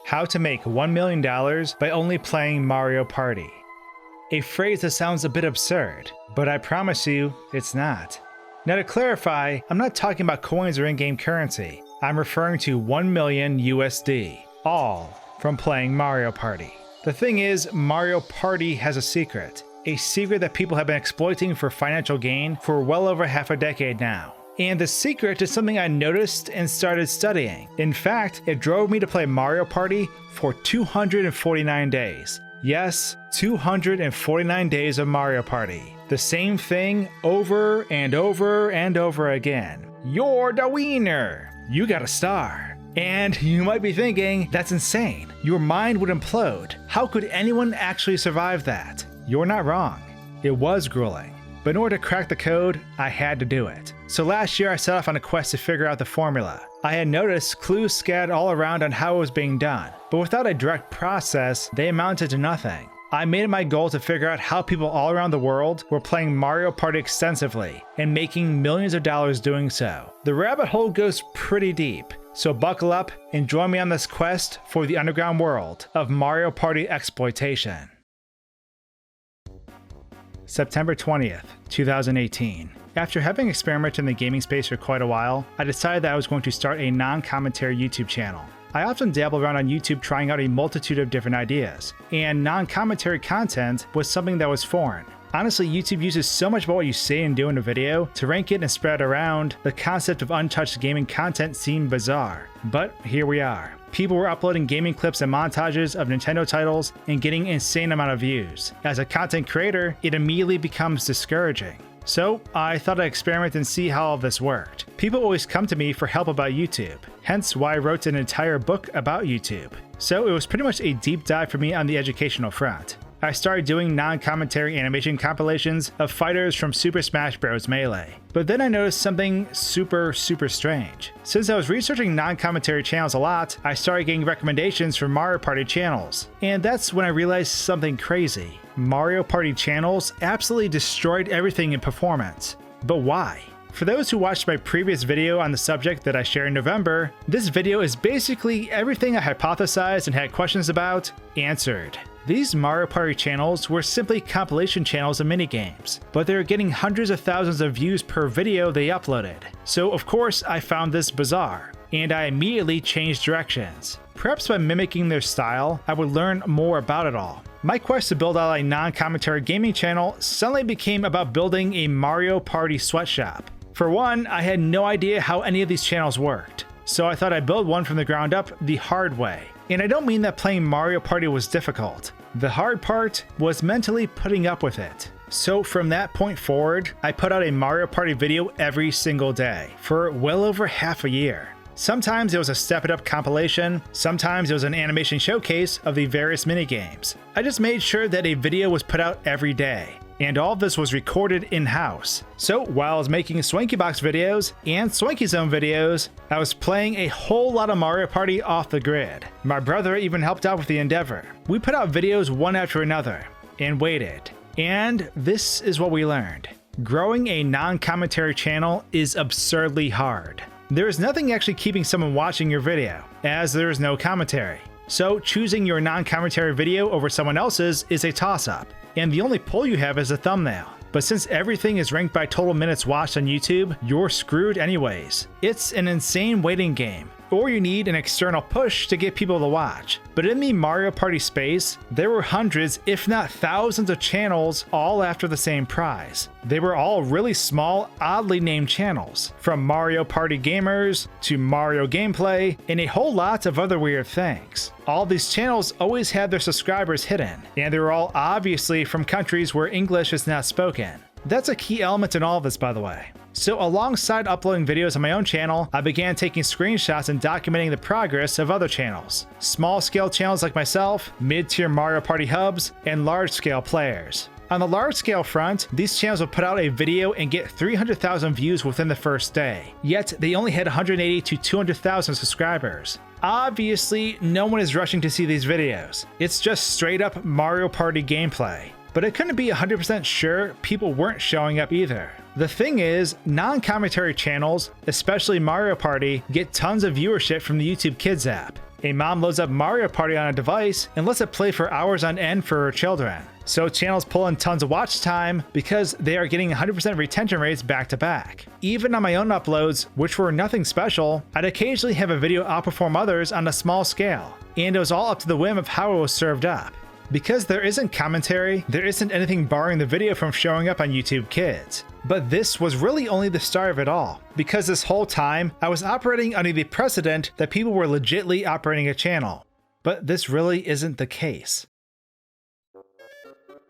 How to make $1 million by only playing Mario Party. A phrase that sounds a bit absurd, but I promise you, it's not. Now to clarify, I'm not talking about coins or in-game currency. I'm referring to 1 million USD, all from playing Mario Party. The thing is, Mario Party has a secret that people have been exploiting for financial gain for well over half a decade now. And the secret is something I noticed and started studying. In fact, it drove me to play Mario Party for 249 days. Yes, 249 days of Mario Party. The same thing over and over and over again. You're the wiener! You got a star. And you might be thinking, that's insane. Your mind would implode. How could anyone actually survive that? You're not wrong. It was grueling. But in order to crack the code, I had to do it. So last year I set off on a quest to figure out the formula. I had noticed clues scattered all around on how it was being done, but without a direct process, they amounted to nothing. I made it my goal to figure out how people all around the world were playing Mario Party extensively and making millions of dollars doing so. The rabbit hole goes pretty deep, so buckle up and join me on this quest for the underground world of Mario Party exploitation. September 20th, 2018. After having experimented in the gaming space for quite a while, I decided that I was going to start a non-commentary YouTube channel. I often dabble around on YouTube trying out a multitude of different ideas, and non-commentary content was something that was foreign. Honestly, YouTube uses so much about what you say and do in a video to rank it and spread it around, the concept of untouched gaming content seemed bizarre. But here we are. People were uploading gaming clips and montages of Nintendo titles and getting an insane amount of views. As a content creator, it immediately becomes discouraging. So I thought I'd experiment and see how all this worked. People always come to me for help about YouTube, hence why I wrote an entire book about YouTube. So it was pretty much a deep dive for me on the educational front. I started doing non-commentary animation compilations of fighters from Super Smash Bros. Melee. But then I noticed something super strange. Since I was researching non-commentary channels a lot, I started getting recommendations from Mario Party channels. And that's when I realized something crazy. Mario Party channels absolutely destroyed everything in performance. But why? For those who watched my previous video on the subject that I shared in November, this video is basically everything I hypothesized and had questions about answered. These Mario Party channels were simply compilation channels of minigames, but they were getting hundreds of thousands of views per video they uploaded. So of course I found this bizarre, and I immediately changed directions. Perhaps by mimicking their style, I would learn more about it all. My quest to build out a non-commentary gaming channel suddenly became about building a Mario Party sweatshop. For one, I had no idea how any of these channels worked, so I thought I'd build one from the ground up the hard way. And I don't mean that playing Mario Party was difficult. The hard part was mentally putting up with it. So from that point forward, I put out a Mario Party video every single day for well over half a year. Sometimes it was a Step It Up compilation, sometimes it was an animation showcase of the various minigames. I just made sure that a video was put out every day. And all of this was recorded in-house. So while I was making SwankyBox videos and Swanky Zone videos, I was playing a whole lot of Mario Party off the grid. My brother even helped out with the endeavor. We put out videos one after another and waited. And this is what we learned. Growing a non-commentary channel is absurdly hard. There is nothing actually keeping someone watching your video, as there is no commentary. So choosing your non-commentary video over someone else's is a toss-up. And the only pull you have is a thumbnail. But since everything is ranked by total minutes watched on YouTube, you're screwed anyways. It's an insane waiting game, or you need an external push to get people to watch. But in the Mario Party space, there were hundreds, if not thousands of channels all after the same prize. They were all really small, oddly named channels, from Mario Party Gamers to Mario Gameplay, and a whole lot of other weird things. All these channels always had their subscribers hidden, and they were all obviously from countries where English is not spoken. That's a key element in all of this, by the way. So alongside uploading videos on my own channel, I began taking screenshots and documenting the progress of other channels. Small-scale channels like myself, mid-tier Mario Party hubs, and large-scale players. On the large-scale front, these channels would put out a video and get 300,000 views within the first day, yet they only had 180 to 200,000 subscribers. Obviously, no one is rushing to see these videos. It's just straight-up Mario Party gameplay. But I couldn't be 100% sure people weren't showing up either. The thing is, non-commentary channels, especially Mario Party, get tons of viewership from the YouTube Kids app. A mom loads up Mario Party on a device and lets it play for hours on end for her children. So channels pull in tons of watch time because they are getting 100% retention rates back to back. Even on my own uploads, which were nothing special, I'd occasionally have a video outperform others on a small scale, and it was all up to the whim of how it was served up. Because there isn't commentary, there isn't anything barring the video from showing up on YouTube Kids. But this was really only the start of it all, because this whole time I was operating under the precedent that people were legitly operating a channel. But this really isn't the case.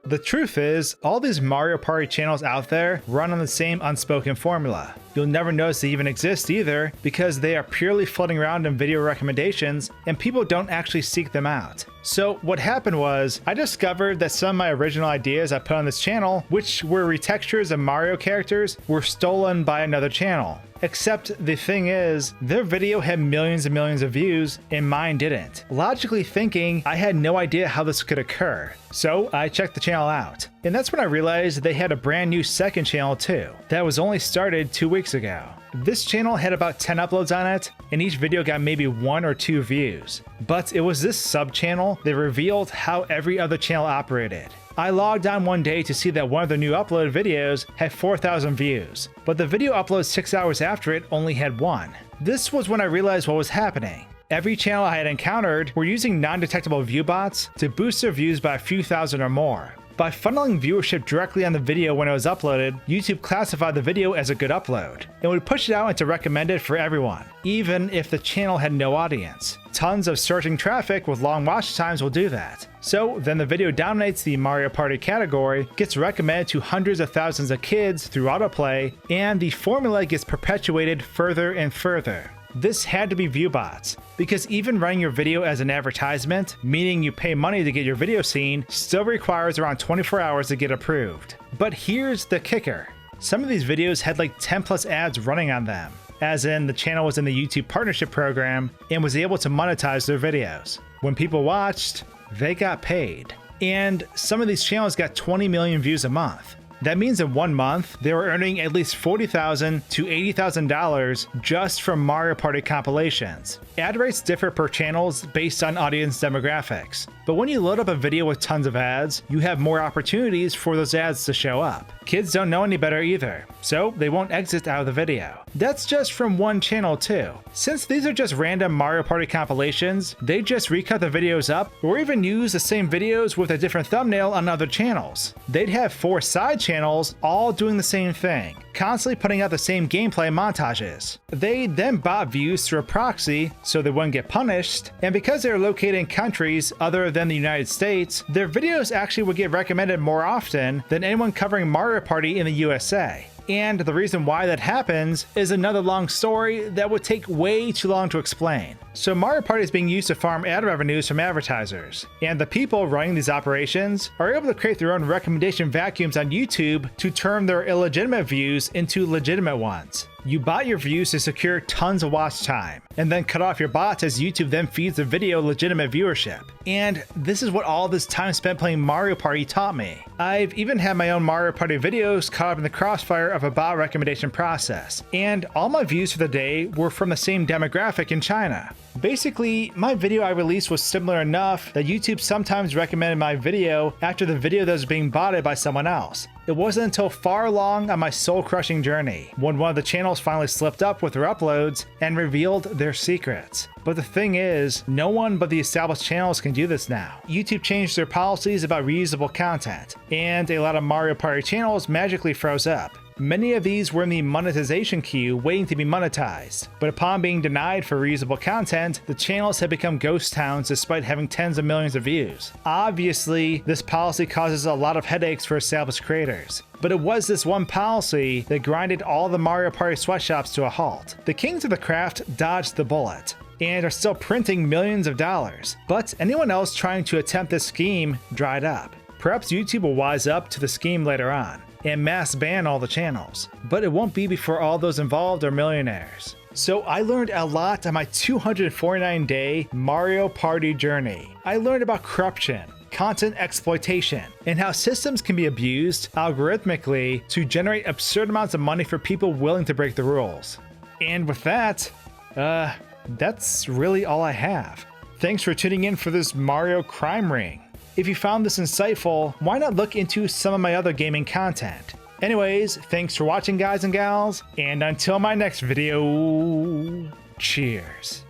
The truth is, all these Mario Party channels out there run on the same unspoken formula. You'll never notice they even exist either, because they are purely floating around in video recommendations and people don't actually seek them out. So what happened was, I discovered that some of my original ideas I put on this channel, which were retextures of Mario characters, were stolen by another channel. Except the thing is, their video had millions and millions of views and mine didn't. Logically thinking, I had no idea how this could occur. So I checked the channel out. And that's when I realized they had a brand new second channel too, that was only started 2 weeks ago. This channel had about 10 uploads on it, and each video got maybe 1 or 2 views. But it was this sub-channel that revealed how every other channel operated. I logged on one day to see that one of the new uploaded videos had 4,000 views, but the video uploaded 6 hours after it only had 1. This was when I realized what was happening. Every channel I had encountered were using non-detectable viewbots to boost their views by a few thousand or more. By funneling viewership directly on the video when it was uploaded, YouTube classified the video as a good upload, and would push it out into recommended for everyone, even if the channel had no audience. Tons of surging traffic with long watch times will do that. So then the video dominates the Mario Party category, gets recommended to hundreds of thousands of kids through autoplay, and the formula gets perpetuated further and further. This had to be viewbots, because even running your video as an advertisement, meaning you pay money to get your video seen, still requires around 24 hours to get approved. But here's the kicker. Some of these videos had like 10 plus ads running on them, as in the channel was in the YouTube partnership program and was able to monetize their videos. When people watched, they got paid. And some of these channels got 20 million views a month. That means in 1 month, they were earning at least $40,000 to $80,000 just from Mario Party compilations. Ad rates differ per channels based on audience demographics, but when you load up a video with tons of ads, you have more opportunities for those ads to show up. Kids don't know any better either, so they won't exit out of the video. That's just from one channel too. Since these are just random Mario Party compilations, they just recut the videos up or even use the same videos with a different thumbnail on other channels. They'd have 4 side channels all doing the same thing, constantly putting out the same gameplay montages. They then bought views through a proxy so they wouldn't get punished, and because they are located in countries other than the United States, their videos actually would get recommended more often than anyone covering Mario Party in the USA. And the reason why that happens is another long story that would take way too long to explain. So Mario Party is being used to farm ad revenues from advertisers, and the people running these operations are able to create their own recommendation vacuums on YouTube to turn their illegitimate views into legitimate ones. You bought your views to secure tons of watch time, and then cut off your bots as YouTube then feeds the video legitimate viewership. And this is what all this time spent playing Mario Party taught me. I've even had my own Mario Party videos caught up in the crossfire of a bot recommendation process, and all my views for the day were from the same demographic in China. Basically, my video I released was similar enough that YouTube sometimes recommended my video after the video that was being botted by someone else. It wasn't until far along on my soul-crushing journey when one of the channels finally slipped up with their uploads and revealed their secrets. But the thing is, no one but the established channels can do this now. YouTube changed their policies about reusable content, and a lot of Mario Party channels magically froze up. Many of these were in the monetization queue waiting to be monetized, but upon being denied for reusable content, the channels had become ghost towns despite having tens of millions of views. Obviously, this policy causes a lot of headaches for established creators, but it was this one policy that grinded all the Mario Party sweatshops to a halt. The kings of the craft dodged the bullet, and are still printing millions of dollars, but anyone else trying to attempt this scheme dried up. Perhaps YouTube will wise up to the scheme later on and mass ban all the channels, but it won't be before all those involved are millionaires. So I learned a lot on my 249-day Mario Party journey. I learned about corruption, content exploitation, and how systems can be abused algorithmically to generate absurd amounts of money for people willing to break the rules. And with that, that's really all I have. thanks for tuning in for this Mario Crime Ring. If you found this insightful, why not look into some of my other gaming content? Anyways, thanks for watching guys and gals, and until my next video, cheers.